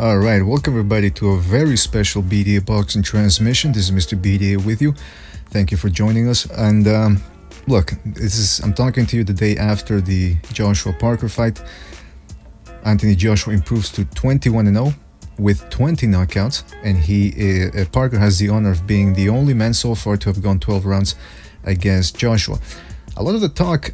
Alright, welcome everybody to a very special BDA Boxing transmission. This is Mr. BDA with you. Thank you for joining us. And look, I'm talking to you the day after the Joshua Parker fight. Anthony Joshua improves to 21-0 with 20 knockouts, and Parker has the honor of being the only man so far to have gone 12 rounds against Joshua. A lot of the talk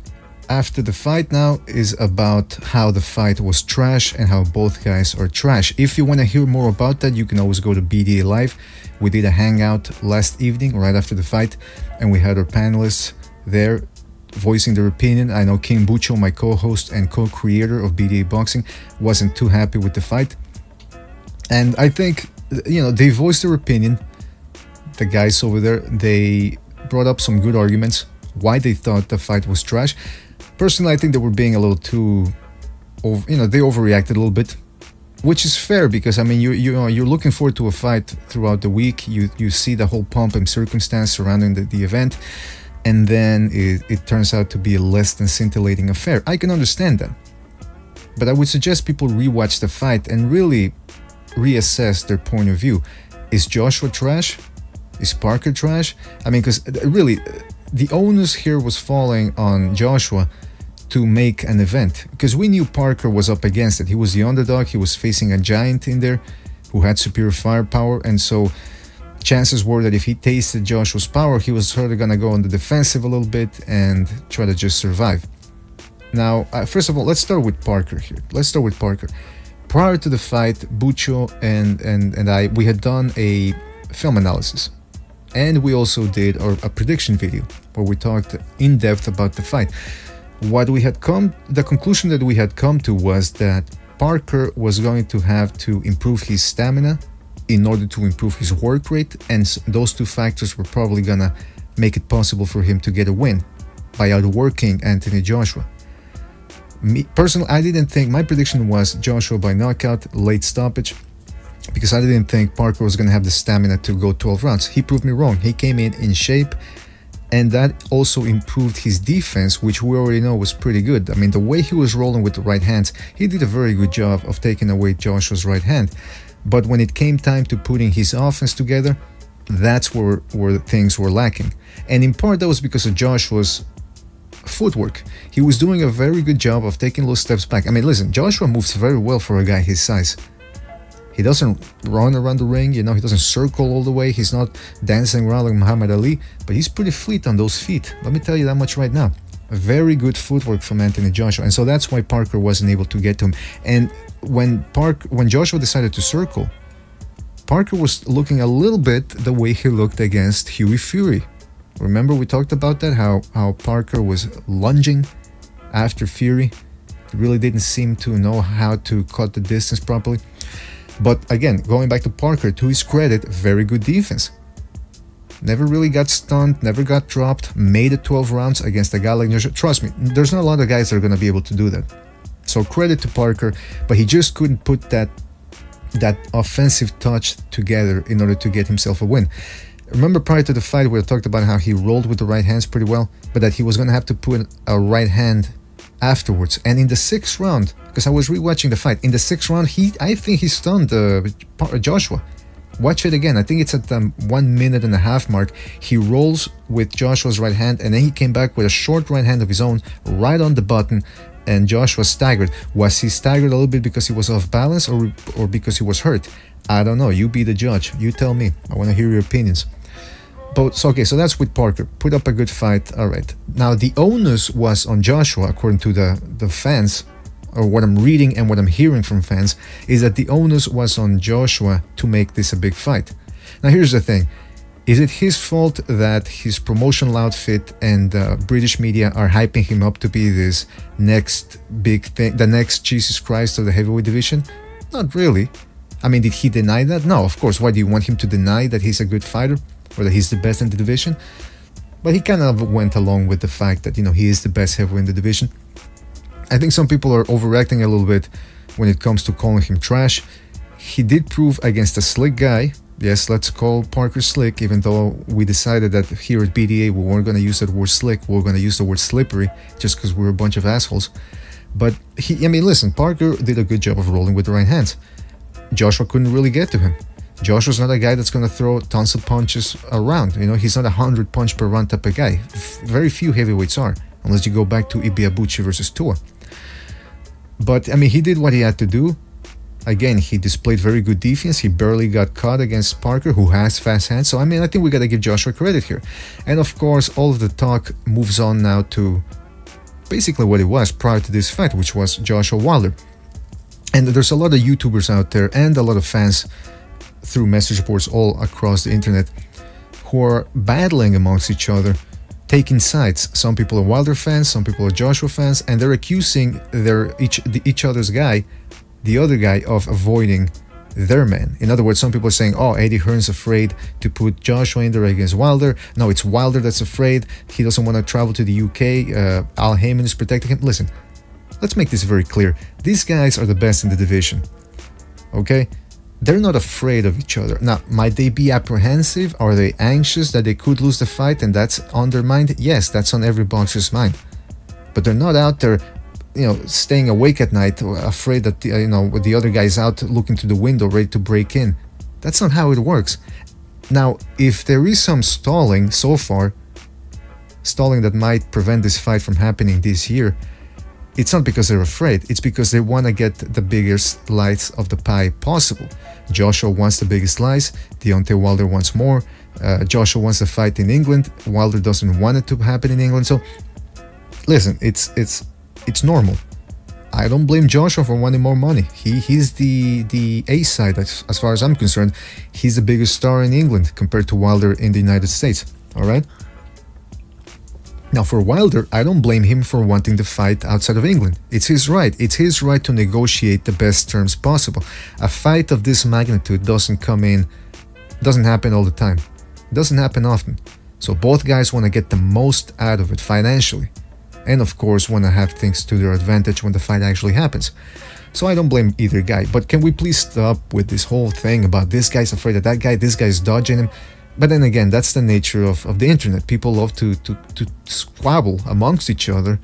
after the fight now is about how the fight was trash and how both guys are trash. If you want to hear more about that, you can always go to BDA Live. We did a hangout last evening right after the fight, and we had our panelists there voicing their opinion. I know King Bucho, my co-host and co-creator of BDA Boxing, wasn't too happy with the fight. And I think, you know, they voiced their opinion. The guys over there, they brought up some good arguments why they thought the fight was trash. Personally, I think they were being a little too, they overreacted a little bit, which is fair because, I mean, you're looking forward to a fight throughout the week. You see the whole pomp and circumstance surrounding the event, and then it turns out to be a less than scintillating affair. I can understand that, but I would suggest people rewatch the fight and really reassess their point of view. Is Joshua trash? Is Parker trash? I mean, because really, the onus here was falling on Joshua to make an event, because we knew Parker was up against it. He was the underdog. He was facing a giant in there who had superior firepower, and so chances were that if he tasted Joshua's power, he was sort of gonna go on the defensive a little bit and try to just survive. Now, first of all, let's start with Parker here. Let's start with Parker. Prior to the fight, Bucho and I, we had done a film analysis, and we also did a prediction video where we talked in depth about the fight. The conclusion that we had come to was that Parker was going to have to improve his stamina in order to improve his work rate, and those two factors were probably gonna make it possible for him to get a win by outworking Anthony Joshua. Me personally, I didn't think, my prediction was Joshua by knockout, late stoppage, because I didn't think Parker was going to have the stamina to go 12 rounds. He proved me wrong. He came in shape, and that also improved his defense, which we already know was pretty good. I mean, the way he was rolling with the right hands, he did a very good job of taking away Joshua's right hand. But when it came time to putting his offense together, that's where things were lacking. And in part, that was because of Joshua's footwork. He was doing a very good job of taking little steps back. I mean, listen, Joshua moves very well for a guy his size. He doesn't run around the ring, you know, he doesn't circle all the way, he's not dancing around like Muhammad Ali, but he's pretty fleet on those feet. Let me tell you that much right now. Very good footwork from Anthony Joshua, and so that's why Parker wasn't able to get to him. And when Joshua decided to circle, Parker was looking a little bit the way he looked against Hughie Fury. Remember we talked about that, how Parker was lunging after Fury. He really didn't seem to know how to cut the distance properly. But again, going back to Parker, to his credit, very good defense. Never really got stunned, never got dropped, made it 12 rounds against a guy like Joshua. Trust me, there's not a lot of guys that are going to be able to do that. So credit to Parker, but he just couldn't put that offensive touch together in order to get himself a win. Remember prior to the fight we talked about how he rolled with the right hands pretty well, but that he was going to have to put a right hand afterwards. And in the 6th round, because I was rewatching the fight, in the 6th round, I think he stunned Joshua. Watch it again. I think it's at the 1 minute and a half mark. He rolls with Joshua's right hand, and then he came back with a short right hand of his own right on the button, and Joshua staggered. Was he staggered a little bit because he was off balance or because he was hurt? I don't know. You be the judge. You tell me. I want to hear your opinions. But so that's with Parker. Put up a good fight. All right. Now the onus was on Joshua, according to the fans, or what I'm reading and what I'm hearing from fans, is that the onus was on Joshua to make this a big fight. Now here's the thing. Is it his fault that his promotional outfit and British media are hyping him up to be this next big thing, the next Jesus Christ of the heavyweight division? Not really. I mean, did he deny that? No, of course. Why do you want him to deny that he's a good fighter or that he's the best in the division? But he kind of went along with the fact that, you know, he is the best heavyweight in the division. I think some people are overreacting a little bit when it comes to calling him trash. He did prove against a slick guy. Yes, let's call Parker slick, even though we decided that here at BDA we weren't going to use that word slick, we were going to use the word slippery, just because we're a bunch of assholes. But I mean, listen, Parker did a good job of rolling with the right hands. Joshua couldn't really get to him. Joshua's not a guy that's going to throw tons of punches around. You know, he's not a 100 punch per round type of guy. Very few heavyweights are, unless you go back to Ibiabuchi versus Tua. But I mean, he did what he had to do. Again, he displayed very good defense. He barely got caught against Parker, who has fast hands. So I mean, I think we got to give Joshua credit here. And of course, all of the talk moves on now to basically what it was prior to this fight, which was Joshua Wilder. And there's a lot of YouTubers out there and a lot of fans through message boards all across the internet who are battling amongst each other, taking sides. Some people are Wilder fans, some people are Joshua fans, and they're accusing each other's guy, the other guy, of avoiding their man. In other words, some people are saying, oh, Eddie Hearn's afraid to put Joshua in there against Wilder. No, it's Wilder that's afraid. He doesn't want to travel to the UK. Al Heyman is protecting him. Listen, let's make this very clear. These guys are the best in the division. Okay? They're not afraid of each other. Now, might they be apprehensive? Are they anxious that they could lose the fight and that's on their mind? Yes, that's on every boxer's mind. But they're not out there, you know, staying awake at night, afraid that, the other guy's out looking through the window, ready to break in. That's not how it works. Now, if there is some stalling so far, stalling that might prevent this fight from happening this year, it's not because they're afraid, it's because they want to get the biggest slice of the pie possible. Joshua wants the biggest slice, Deontay Wilder wants more, Joshua wants the fight in England, Wilder doesn't want it to happen in England. So, listen, it's normal. I don't blame Joshua for wanting more money. He's the A side, as far as I'm concerned. He's the biggest star in England compared to Wilder in the United States, alright? Now, for Wilder, I don't blame him for wanting the fight outside of England. It's his right. It's his right to negotiate the best terms possible. A fight of this magnitude doesn't happen all the time. It doesn't happen often. So both guys want to get the most out of it financially. And of course, want to have things to their advantage when the fight actually happens. So I don't blame either guy. But can we please stop with this whole thing about this guy's afraid of that guy, this guy's dodging him? But then again, that's the nature of the internet. People love to squabble amongst each other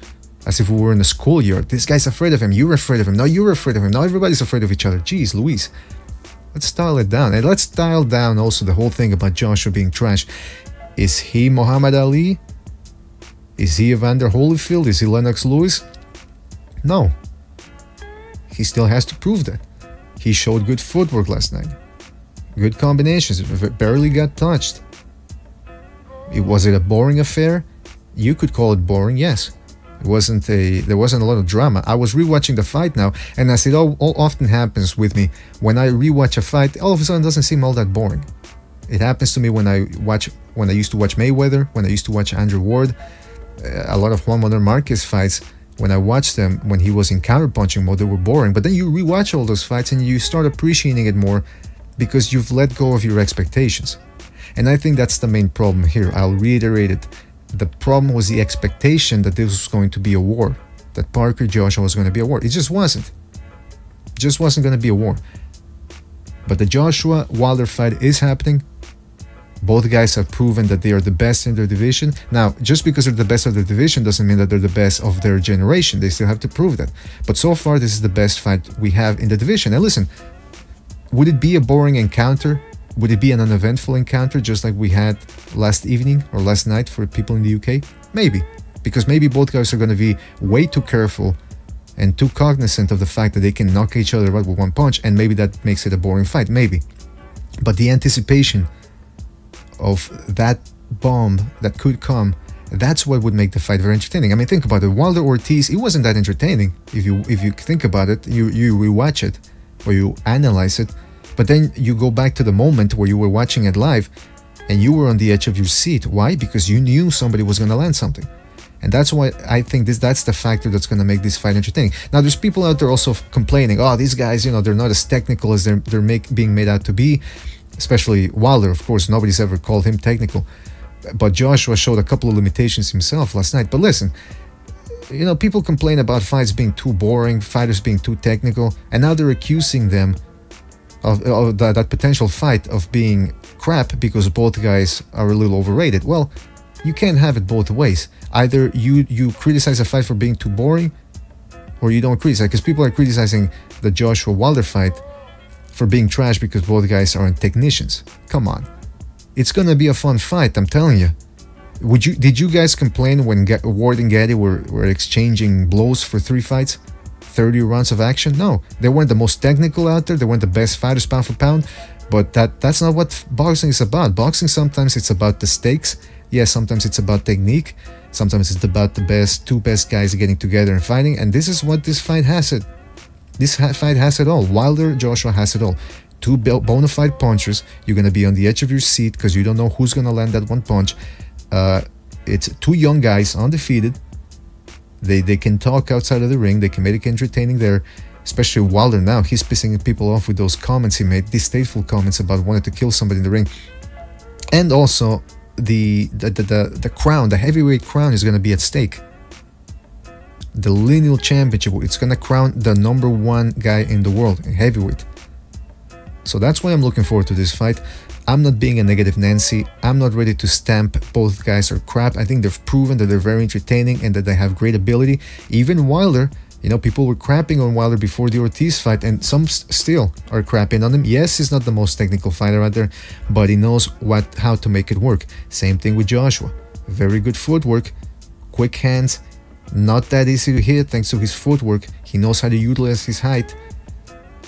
as if we were in a schoolyard. This guy's afraid of him, you're afraid of him, now you're afraid of him, now everybody's afraid of each other. Jeez Louise. Let's dial it down. And let's dial down also the whole thing about Joshua being trash. Is he Muhammad Ali? Is he Evander Holyfield? Is he Lennox Lewis? No. He still has to prove that. He showed good footwork last night. Good combinations, barely got touched. Was it a boring affair? You could call it boring, yes. There wasn't a lot of drama. I was rewatching the fight now, and as it all often happens with me, when I rewatch a fight, all of a sudden it doesn't seem all that boring. It happens to me when I used to watch Mayweather, when I used to watch Andrew Ward, a lot of Juan Manuel Marquez fights. When I watched them when he was in counterpunching mode, they were boring. But then you rewatch all those fights and you start appreciating it more, because you've let go of your expectations. And I think that's the main problem here. I'll reiterate it. The problem was the expectation that this was going to be a war, that Parker Joshua was going to be a war. It just wasn't. It just wasn't going to be a war. But the Joshua Wilder fight is happening. Both guys have proven that they are the best in their division. Now, just because they're the best of their division doesn't mean that they're the best of their generation. They still have to prove that. But so far, this is the best fight we have in the division. And listen, would it be a boring encounter? Would it be an uneventful encounter just like we had last evening or last night for people in the UK? Maybe. Because maybe both guys are going to be way too careful and too cognizant of the fact that they can knock each other out with one punch, and maybe that makes it a boring fight. Maybe. But the anticipation of that bomb that could come, that's what would make the fight very entertaining. I mean, think about it. Wilder Ortiz, it wasn't that entertaining. If you think about it, you rewatch it or you analyze it, but then you go back to the moment where you were watching it live and you were on the edge of your seat. Why? Because you knew somebody was going to land something. And that's why I think that's the factor that's going to make this fight entertaining. Now, there's people out there also complaining, oh, these guys, they're not as technical as they're being made out to be. Especially Wilder, of course, nobody's ever called him technical. But Joshua showed a couple of limitations himself last night. But listen, people complain about fights being too boring, fighters being too technical, and now they're accusing them of that potential fight of being crap because both guys are a little overrated. Well, you can't have it both ways. Either you criticize a fight for being too boring, or you don't criticize, because people are criticizing the Joshua Wilder fight for being trash because both guys aren't technicians. Come on. It's gonna be a fun fight, I'm telling you. Did you guys complain when Ward and Gaddy were exchanging blows for 3 fights? 30 rounds of action? No, they weren't the most technical out there, they weren't the best fighters pound for pound, but that's not what boxing is about. Boxing, sometimes it's about the stakes. Yes, sometimes it's about technique. Sometimes it's about the two best guys getting together and fighting, and this is what this fight has it. This fight has it all. Wilder, Joshua has it all. Two bona fide punchers. You're going to be on the edge of your seat because you don't know who's going to land that one punch. It's two young guys, undefeated. They can talk outside of the ring. They can make it entertaining there. Especially Wilder now. He's pissing people off with those comments he made. Distasteful comments about wanting to kill somebody in the ring. And also, the crown, the heavyweight crown is going to be at stake. The lineal championship, it's going to crown the #1 guy in the world, heavyweight. So that's why I'm looking forward to this fight. I'm not being a negative Nancy. I'm not ready to stamp both guys are crap. I think they've proven that they're very entertaining and that they have great ability. Even Wilder, you know, people were crapping on Wilder before the Ortiz fight, and some still are crapping on him. Yes, he's not the most technical fighter out there, but he knows how to make it work. Same thing with Joshua. Very good footwork, quick hands, not that easy to hit thanks to his footwork. He knows how to utilize his height.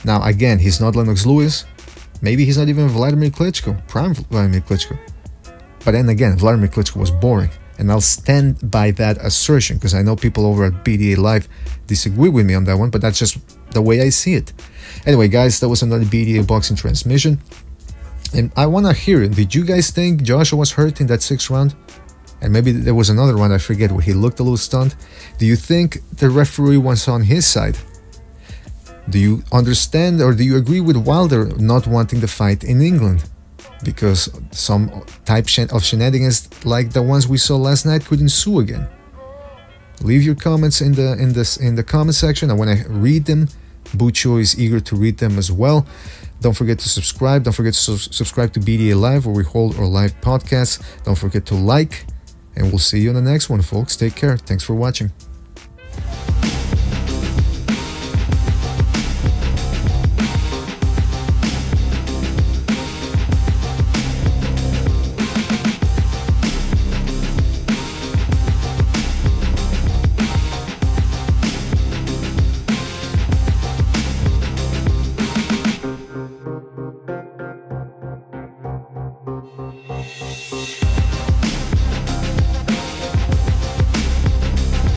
Now, again, he's not Lennox Lewis. Maybe he's not even Vladimir Klitschko, prime Vladimir Klitschko. But then again, Vladimir Klitschko was boring. And I'll stand by that assertion because I know people over at BDA Live disagree with me on that one, but that's just the way I see it. Anyway, guys, that was another BDA boxing transmission. And I want to hear it. Did you guys think Joshua was hurt in that 6th round? And maybe there was another one, I forget, where he looked a little stunned. Do you think the referee was on his side? Do you understand or do you agree with Wilder not wanting the fight in England? Because some type of shenanigans like the ones we saw last night could ensue again. Leave your comments in the comment section. I want to read them. Bucho is eager to read them as well. Don't forget to subscribe. Don't forget to subscribe to BDA Live, where we hold our live podcasts. Don't forget to like, and we'll see you on the next one, folks. Take care. Thanks for watching.